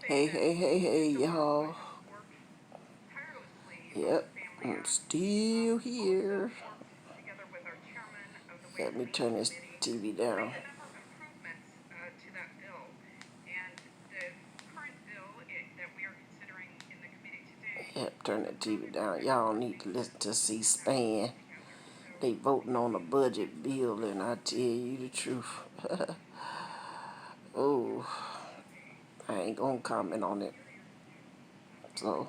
Hey, y'all. Yep, I'm still here. Let me turn this TV down. Yep, turn the TV down. Y'all need to listen to C-SPAN. They voting on a budget bill, and I tell you the truth. Oh, I ain't gonna comment on it. So,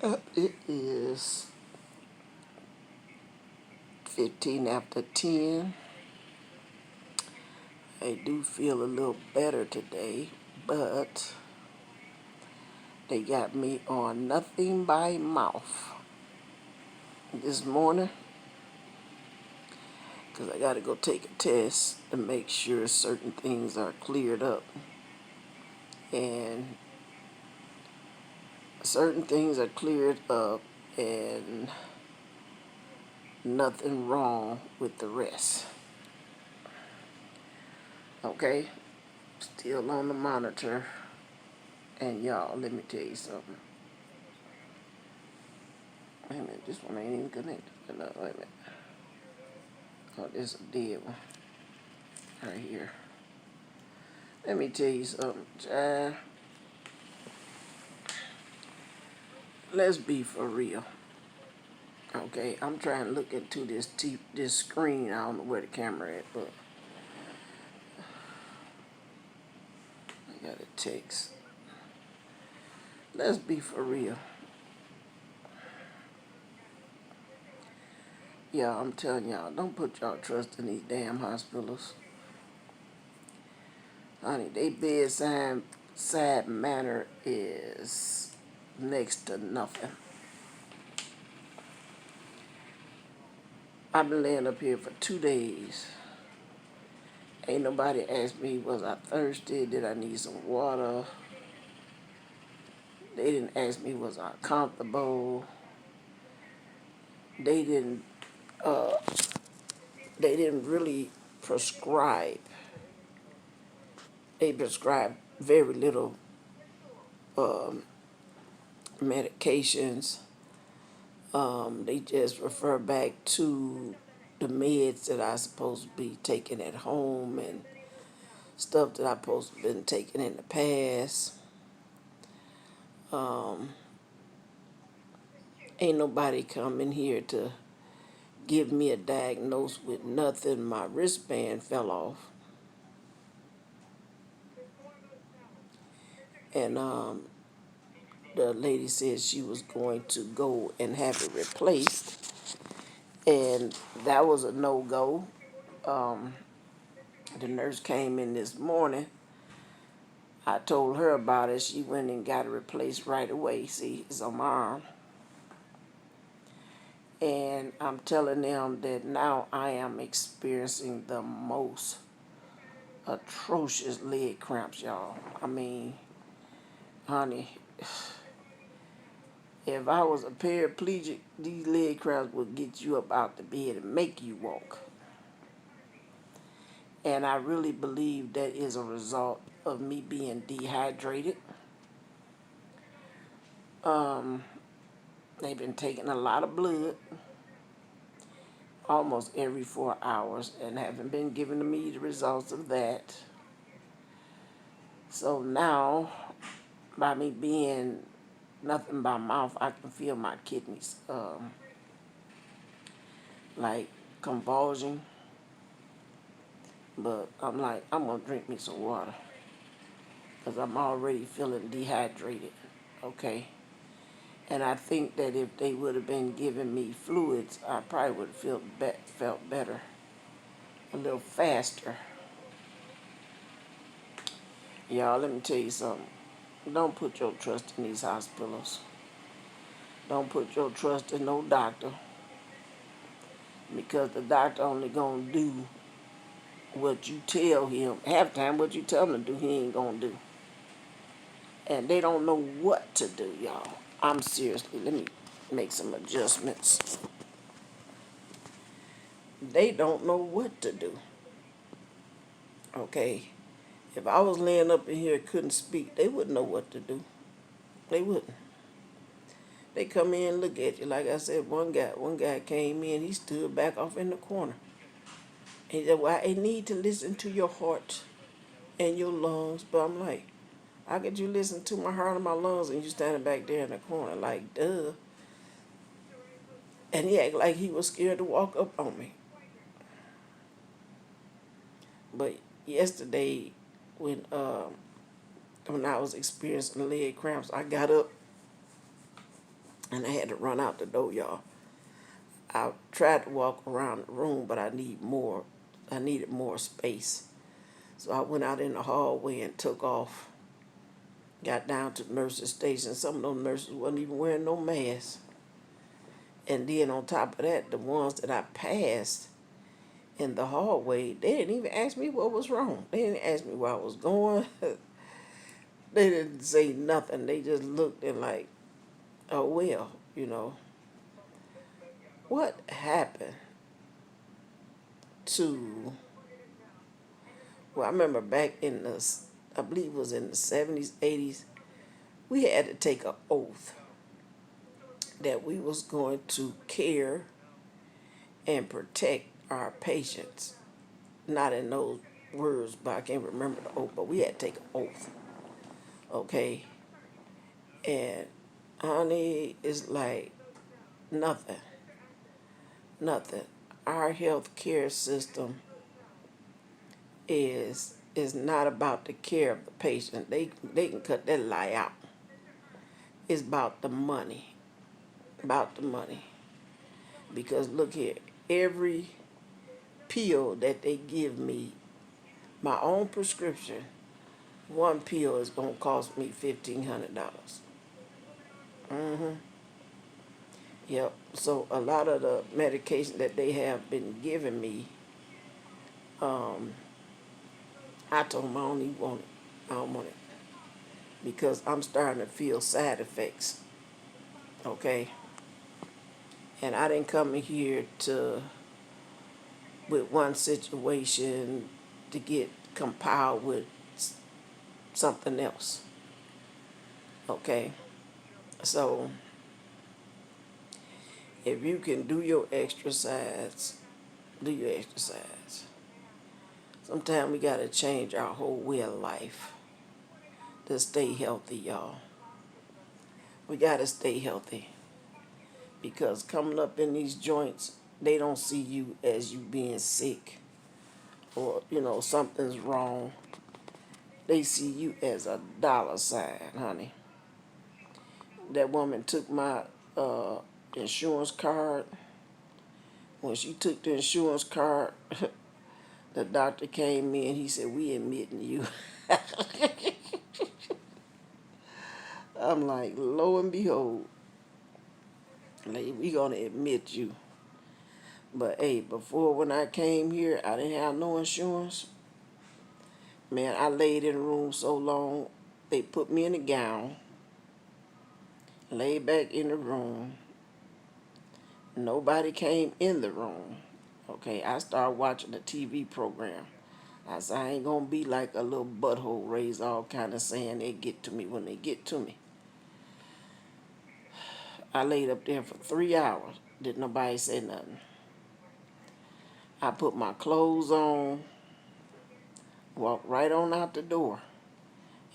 it is 15 after 10. I do feel a little better today, but they got me on nothing by mouth this morning because I got to go take a test to make sure certain things are cleared up. And certain things are cleared up and nothing wrong with the rest. Okay? Still on the monitor. And y'all, let me tell you something. Wait a minute, this one ain't even connected. No, wait a minute. Oh, this is a dead one. Right here. Let me tell you something, child. Let's be for real. Okay, I'm trying to look into this screen. I don't know where the camera at, but I got a text. Let's be for real. Yeah, I'm telling y'all, don't put y'all trust in these damn hospitals. Honey, they bedside manner is next to nothing. I've been laying up here for 2 days. Ain't nobody asked me, was I thirsty? Did I need some water? They didn't ask me, was I comfortable? They didn't uh, they didn't really prescribe. They prescribed very little medications. They just refer back to the meds that I supposed to be taking at home and stuff that I supposed to have been taking in the past. Ain't nobody coming here to give me a diagnosis with nothing. My wristband fell off. And the lady said she was going to go and have it replaced. And that was a no-go. The nurse came in this morning. I told her about it. She went and got it replaced right away. See, it's on my arm. And I'm telling them that now I am experiencing the most atrocious leg cramps, y'all. I mean, honey, if I was a paraplegic, these leg cramps would get you up out the bed and make you walk. And I really believe that is a result of me being dehydrated. They've been taking a lot of blood almost every 4 hours and haven't been giving me the results of that. So now, by me being nothing by mouth, I can feel my kidneys like convulsing. But I'm like, I'm going to drink me some water because I'm already feeling dehydrated, okay? And I think that if they would have been giving me fluids, I probably would have felt better, a little faster. Y'all, let me tell you something. Don't put your trust in these hospitals. Don't put your trust in no doctor because the doctor only going to do what you tell him. Half the time, what you tell him to do, he ain't going to do. And they don't know what to do, y'all. I'm seriously, let me make some adjustments. They don't know what to do. Okay? If I was laying up in here and couldn't speak, they wouldn't know what to do. They wouldn't. They come in and look at you. Like I said, one guy came in, he stood back off in the corner. He said, well, I need to listen to your heart and your lungs. But I'm like, how could you listen to my heart and my lungs and you standing back there in the corner? Like, duh. And he acted like he was scared to walk up on me. But yesterday, when I was experiencing leg cramps, I got up and I had to run out the door, y'all. I tried to walk around the room, but I needed more space. So I went out in the hallway and took off. Got down to the nurse's station. Some of those nurses wasn't even wearing no masks. And then on top of that, the ones that I passed in the hallway, they didn't even ask me what was wrong. They didn't ask me where I was going. They didn't say nothing. They just looked and like, oh well, What happened to, well, I remember back in I believe it was in the 70s, 80s, we had to take an oath that we was going to care and protect our patients. Not in those words, but I can't remember the oath, but we had to take an oath. Okay? And honey, it's like nothing. Nothing. Our health care system is not about the care of the patient. They can cut that lie out. It's about the money. About the money. Because look here, every pill that they give me, my own prescription, one pill is gonna cost me $1,500. Yep. So a lot of the medication that they have been giving me, I told them I don't even want it. I don't want it because I'm starting to feel side effects. Okay. And I didn't come in here with one situation to get compiled with something else. Okay. So if you can do your exercise, do your exercise. Sometimes we got to change our whole way of life to stay healthy, y'all. We got to stay healthy because coming up in these joints, they don't see you as you being sick or, something's wrong. They see you as a dollar sign, honey. That woman took my insurance card. When she took the insurance card, the doctor came in. He said, "We admitting you." I'm like, lo and behold, like, we gonna admit you. But hey, before when I came here, I didn't have no insurance. Man, I laid in the room so long. They put me in a gown, laid back in the room. Nobody came in the room. Okay, I started watching a TV program. I said, I ain't gonna be like a little butthole raised all kind of saying they get to me when they get to me. I laid up there for 3 hours. Didn't nobody say nothing. I put my clothes on, walked right on out the door.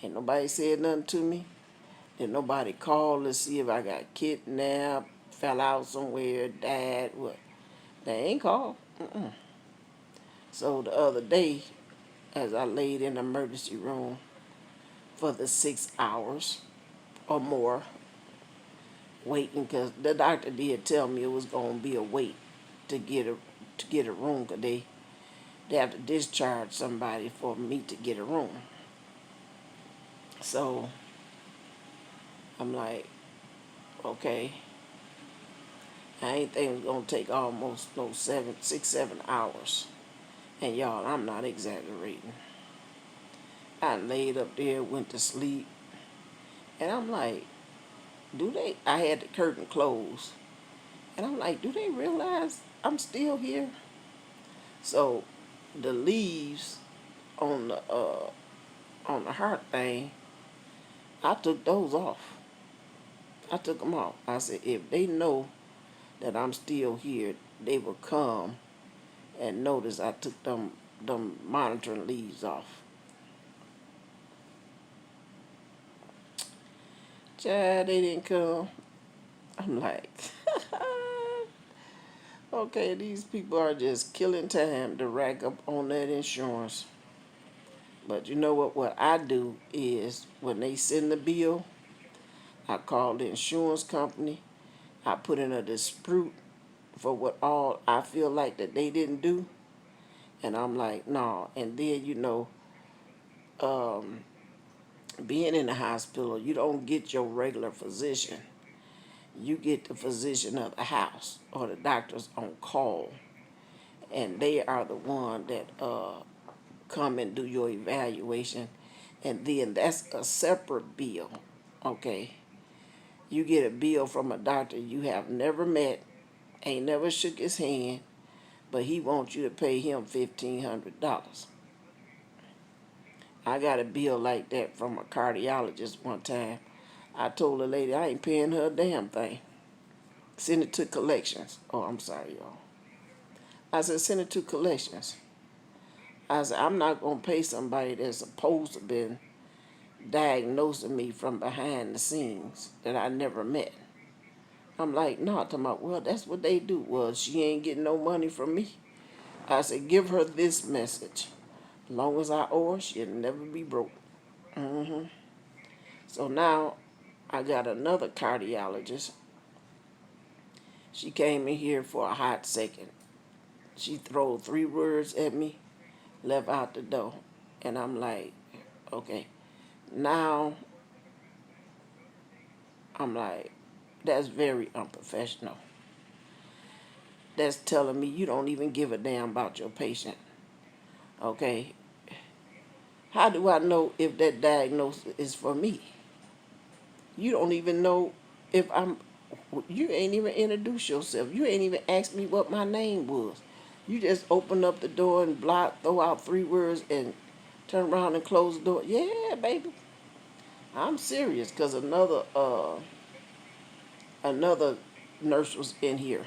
Ain't nobody said nothing to me. Didn't nobody call to see if I got kidnapped, fell out somewhere, died, what. They ain't called. So the other day, as I laid in the emergency room for the 6 hours or more, waiting, because the doctor did tell me it was going to be a wait to get a room, because they have to discharge somebody for me to get a room. So I'm like, okay, I ain't think it was going to take almost 7 hours. And y'all, I'm not exaggerating. I laid up there, went to sleep, and I'm like, I had the curtain closed, and I'm like, do they realize I'm still here? So the leaves on on the heart thing, I took those off. I took them off. I said, if they know that I'm still here, they will come and notice I took them monitoring leaves off. Child, they didn't come. I'm like, okay, these people are just killing time to rack up on that insurance. But you know what? What I do is when they send the bill, I call the insurance company. I put in a dispute for what all I feel like that they didn't do. And I'm like, no. And then, um, being in the hospital, you don't get your regular physician. You get the physician of the house or the doctors on call. And they are the one that come and do your evaluation. And then that's a separate bill, okay? You get a bill from a doctor you have never met, ain't never shook his hand, but he wants you to pay him $1,500. I got a bill like that from a cardiologist one time. I told the lady I ain't paying her a damn thing. Send it to collections. Oh, I'm sorry, y'all. I said, send it to collections. I said, I'm not going to pay somebody that's supposed to been diagnosing me from behind the scenes that I never met. I'm like, no, talking about, well, that's what they do. Well, she ain't getting no money from me. I said, give her this message. As long as I owe her, she'll never be broke. So now I got another cardiologist. She came in here for a hot second. She threw 3 words at me, left out the door. And I'm like, okay. Now, I'm like, that's very unprofessional. That's telling me you don't even give a damn about your patient. Okay? How do I know if that diagnosis is for me? You don't even know if you ain't even introduced yourself. You ain't even asked me what my name was. You just open up the door and throw out 3 words and turn around and close the door. Yeah, baby. I'm serious because another nurse was in here.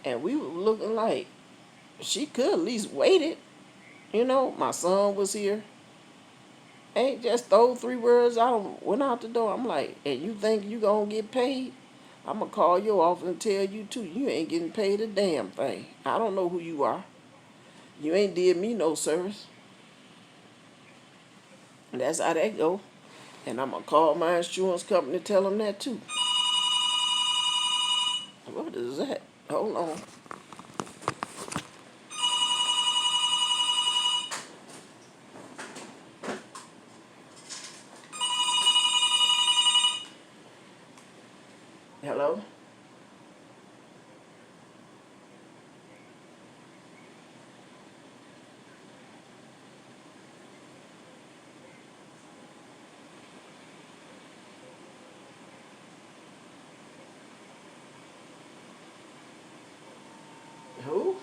And we were looking like she could at least wait it. My son was here. Ain't just throw 3 words out, went out the door. I'm like, and you think you gonna get paid? I'm gonna call your office and tell you too. You ain't getting paid a damn thing. I don't know who you are. You ain't did me no service. And that's how that go. And I'm gonna call my insurance company and tell them that too. What is that? Hold on. Hello? Who?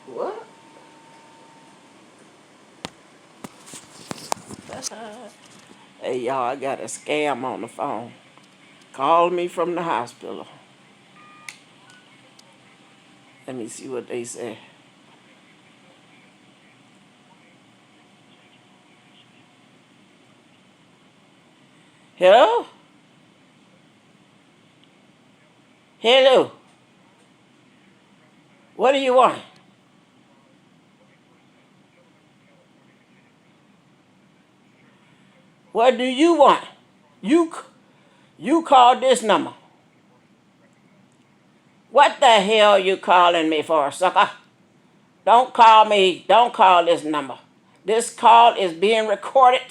What? Hey, y'all, I got a scam on the phone. Called me from the hospital. Let me see what they say. Hello? Hello? What do you want? What do you want? You you called this number. What the hell you calling me for, sucker? Don't call me. Don't call this number. This call is being recorded,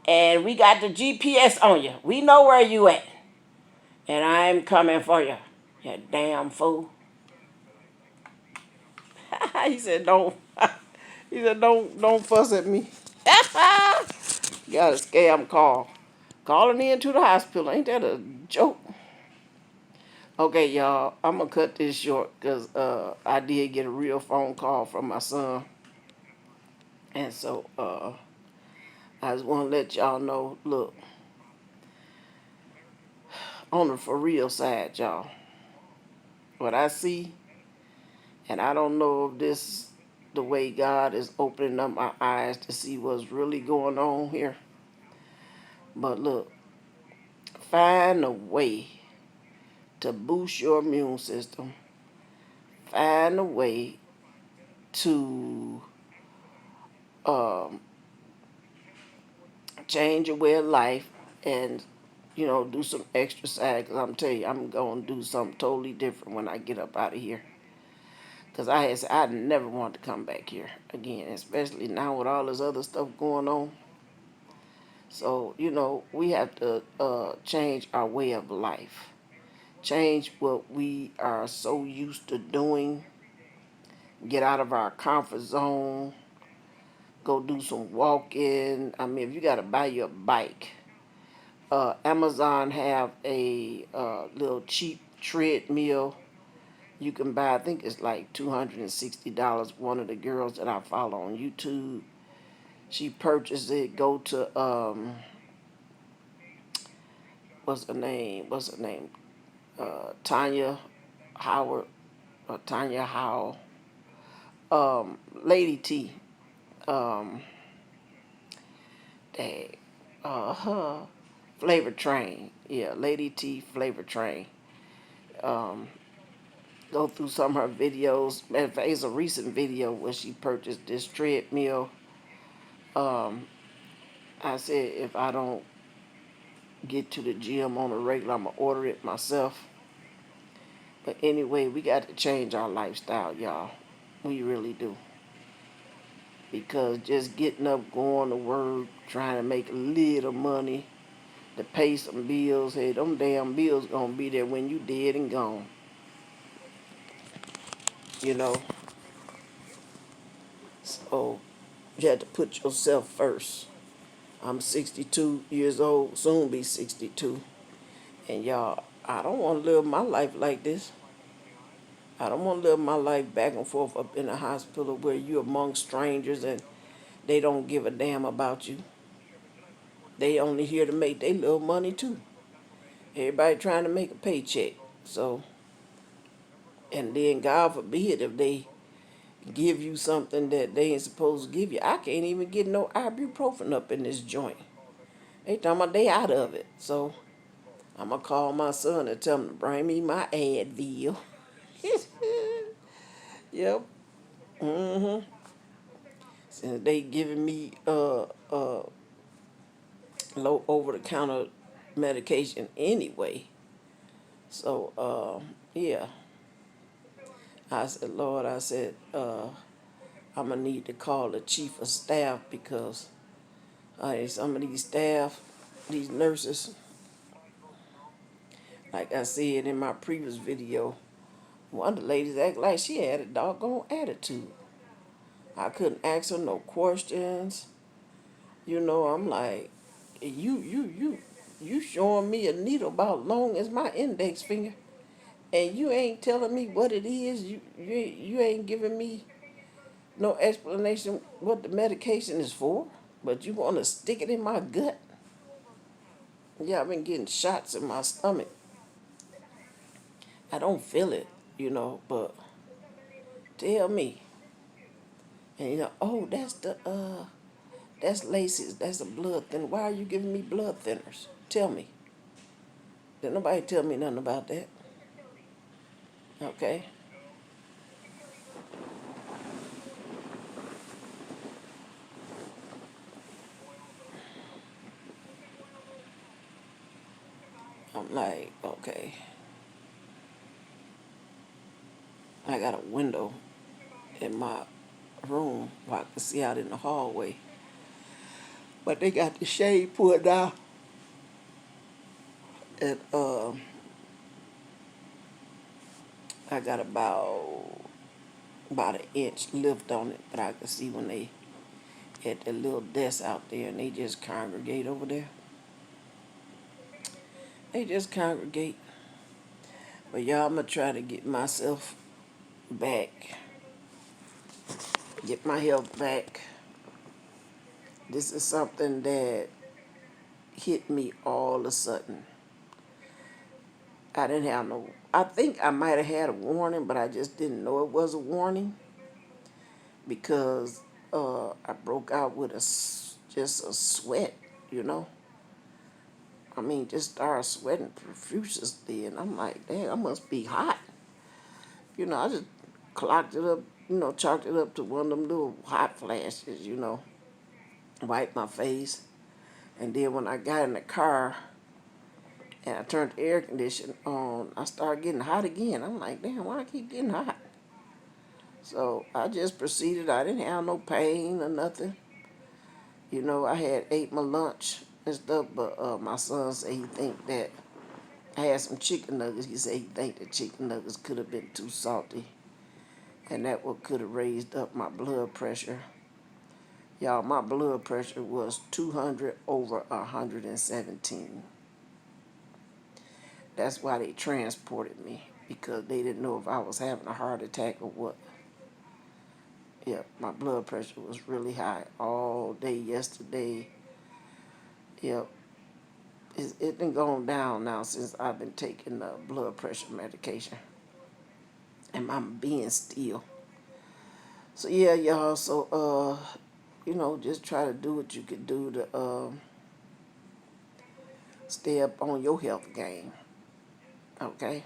and we got the GPS on you. We know where you at, and I'm coming for you. You damn fool. He said, "Don't." He said, "Don't fuss at me." Got a scam call. Calling in to the hospital. Ain't that a joke? Okay, y'all, I'm gonna cut this short because I did get a real phone call from my son, and so I just want to let y'all know. Look, on the for real side, y'all, what I see, and I don't know if this the way God is opening up my eyes to see what's really going on here. But look, find a way to boost your immune system. Find a way to um, change your way of life and do some exercise. Cause I'm telling you, I'm gonna do something totally different when I get up out of here. Cause I had said I never want to come back here again, especially now with all this other stuff going on. So we have to change our way of life, change what we are so used to doing, get out of our comfort zone, go do some walking. I mean, if you got to buy your bike, Amazon have a little cheap treadmill you can buy. I think it's like $260. One of the girls that I follow on YouTube, she purchased it. Go to what's her name? Tanya Howard or Tanya Howell. Lady T. Um, dang, her Flavor Train. Yeah, Lady T Flavor Train. Um, Go through some of her videos. Matter of fact, it's a recent video where she purchased this treadmill. Um, I said if I don't get to the gym on a regular, I'm gonna order it myself. But anyway, we got to change our lifestyle, y'all. We really do. Because just getting up, going to work, trying to make a little money to pay some bills, hey, them damn bills gonna be there when you dead and gone. You know. So you have to put yourself first. I'm 62 years old, soon be 62. And y'all, I don't want to live my life like this. I don't want to live my life back and forth up in a hospital where you're among strangers and they don't give a damn about you. They only here to make their little money too. Everybody trying to make a paycheck. So, and then God forbid if they give you something that they ain't supposed to give you. I can't even get no ibuprofen up in this joint. They talking about they out of it. So I'm gonna call my son and tell him to bring me my Advil. Yep. Mm-hmm. Since they giving me low over the counter medication anyway. So yeah. I said, Lord, I said, I'm gonna need to call the chief of staff because some of these staff, these nurses, like I said in my previous video, one of the ladies acted like she had a doggone attitude. I couldn't ask her no questions. I'm like, you showing me a needle about long as my index finger, and you ain't telling me what it is. You ain't giving me no explanation what the medication is for, but you want to stick it in my gut. Yeah, I've been getting shots in my stomach. I don't feel it, but tell me. And oh, that's Lacey's. That's a blood thinner. Why are you giving me blood thinners? Tell me. Did nobody tell me nothing about that? Okay. I'm like, okay. I got a window in my room where I can see out in the hallway. But they got the shade pulled down. And I got about an inch lift on it, but I can see when they at the little desk out there and they just congregate over there. They just congregate. But y'all, I'm going to try to get myself back. Get my health back. This is something that hit me all of a sudden. I didn't have no, I think I might have had a warning, but I just didn't know it was a warning because I broke out with just a sweat, you know. I mean, just started sweating profusely, and I'm like, dang, I must be hot. You know, I just clocked it up, chalked it up to one of them little hot flashes, wiped my face. And then when I got in the car and I turned the air conditioner on, I started getting hot again. I'm like, damn, why I keep getting hot? So I just proceeded. I didn't have no pain or nothing. I had ate my lunch and stuff, but my son said he think that I had some chicken nuggets. He said he think the chicken nuggets could have been too salty, and that what could have raised up my blood pressure. Y'all, my blood pressure was 200 over 117. That's why they transported me, because they didn't know if I was having a heart attack or what. Yeah, my blood pressure was really high all day yesterday. Yep. It's been going down now since I've been taking the blood pressure medication. And I'm being still. So yeah, y'all, so just try to do what you can do to stay up on your health game. Okay?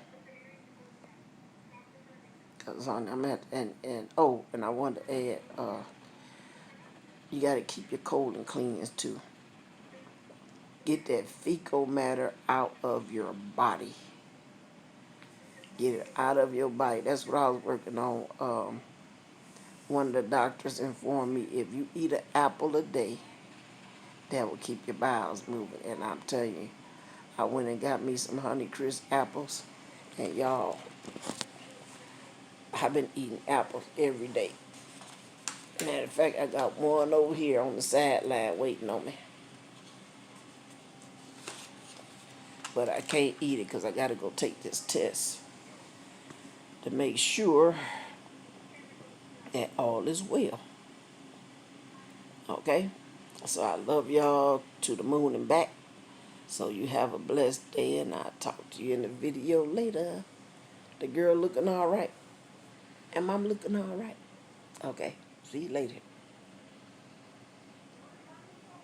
Cause I'm at and I want to add, you got to keep your colon cleans too. Get that fecal matter out of your body. Get it out of your body. That's what I was working on. One of the doctors informed me if you eat an apple a day, that will keep your bowels moving. And I'm telling you, I went and got me some Honeycrisp apples, and y'all, I've been eating apples every day. Matter of fact, I got one over here on the sideline waiting on me. But I can't eat it because I got to go take this test to make sure that all is well. Okay? So I love y'all to the moon and back. So you have a blessed day, and I'll talk to you in the video later. The girl looking all right. And I'm looking all right. Okay. See you later.